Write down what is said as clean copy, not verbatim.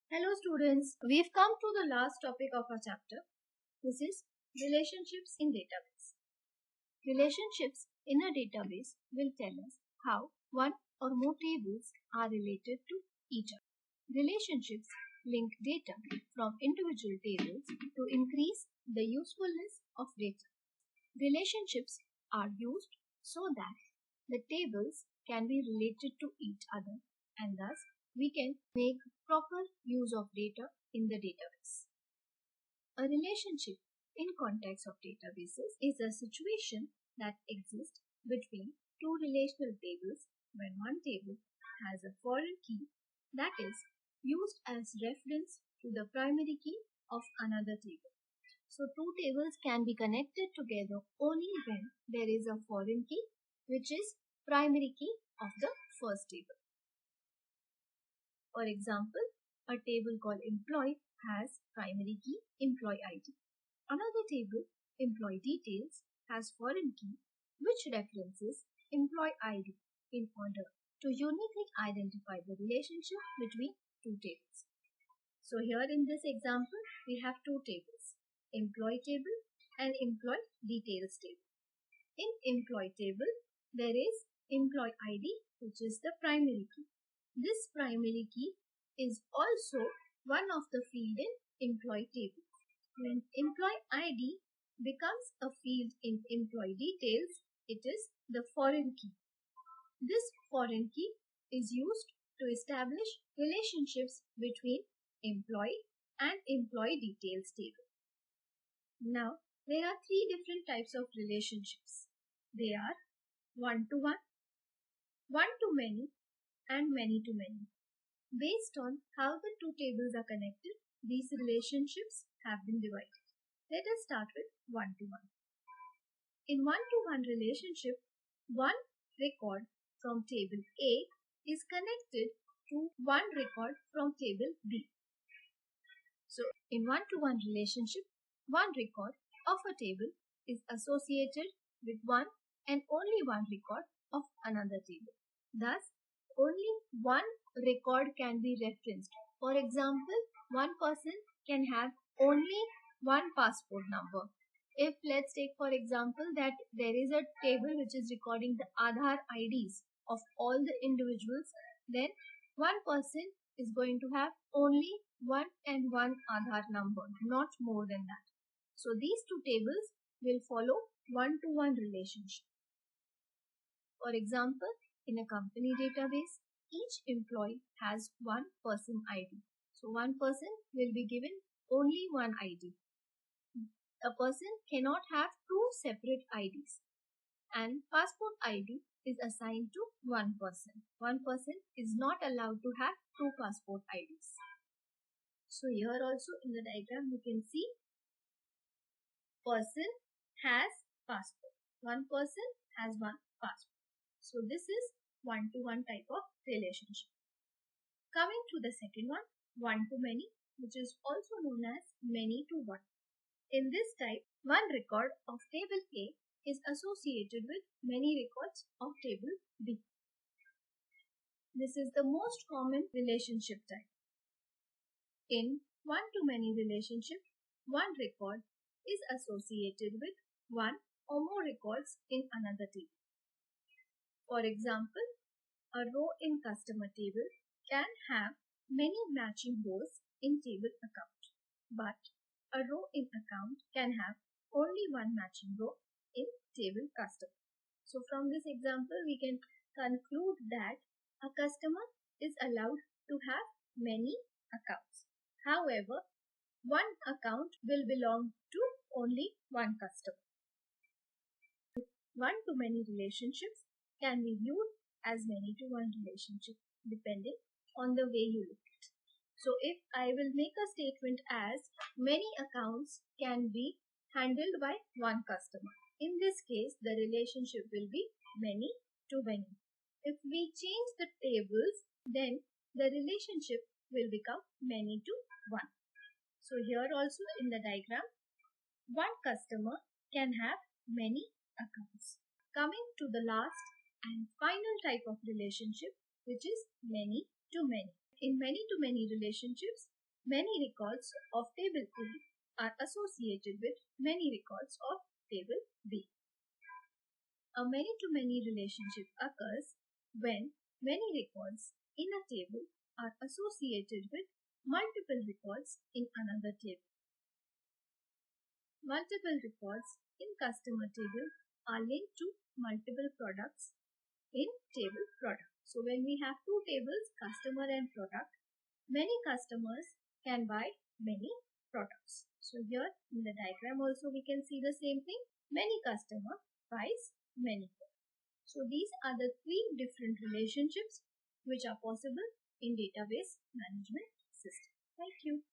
Hello students, we've come to the last topic of our chapter. This is relationships in database. Relationships in a database will tell us how one or more tables are related to each other. Relationships link data from individual tables to increase the usefulness of data. Relationships are used so that the tables can be related to each other and thus we can make proper use of data in the database. A relationship in context of databases is a situation that exists between two relational tables when one table has a foreign key that is used as reference to the primary key of another table. So two tables can be connected together only when there is a foreign key which is primary key of the first table. For example, a table called employee has primary key employee ID. Another table, employee details, has foreign key which references employee ID in order to uniquely identify the relationship between two tables. So here in this example, we have two tables, employee table and employee details table. In employee table, there is employee ID which is the primary key. This primary key is also one of the field in employee table. When employee ID becomes a field in employee details, it is the foreign key. This foreign key is used to establish relationships between employee and employee details table. Now, there are three different types of relationships. They are one-to-one, one-to-many, and many-to-many. Based on how the two tables are connected, these relationships have been divided. Let us start with one-to-one. In one-to-one relationship, one record from table A is connected to one record from table B. So, in one-to-one relationship, one record of a table is associated with one and only one record of another table. Thus, only one record can be referenced. For example, one person can have only one passport number. If let's take for example that there is a table which is recording the Aadhaar IDs of all the individuals, then one person is going to have only one and one Aadhaar number, not more than that. So these two tables will follow one-to-one relationship. For example, in a company database, each employee has one person ID. So one person will be given only one ID. A person cannot have two separate IDs. And passport ID is assigned to one person. One person is not allowed to have two passport IDs. So here also in the diagram you can see person has passport. One person has one passport. So this is one-to-one type of relationship. Coming to the second one, one-to-many, which is also known as many-to-one. In this type, one record of table A is associated with many records of table B. This is the most common relationship type. In one-to-many relationship, one record is associated with one or more records in another table. For example, a row in customer table can have many matching rows in table account, but a row in account can have only one matching row in table customer. So from this example, we can conclude that a customer is allowed to have many accounts. However, one account will belong to only one customer. One-to-many relationships can be viewed as many-to-one relationship depending on the way you look at it. So if I will make a statement as many accounts can be handled by one customer, in this case the relationship will be many-to-many. If we change the tables, then the relationship will become many-to-one. So here also in the diagram, one customer can have many accounts. Coming to the last and final type of relationship, which is many-to-many. In many-to-many relationships, Many records of table A are associated with many records of table B. A many-to-many relationship occurs when many records in a table are associated with multiple records in another table. Multiple records in customer table are linked to multiple products in table product. So when we have two tables, customer and product, many customers can buy many products. So here in the diagram also we can see the same thing. Many customer buys many products. So these are the three different relationships which are possible in database management system. Thank you.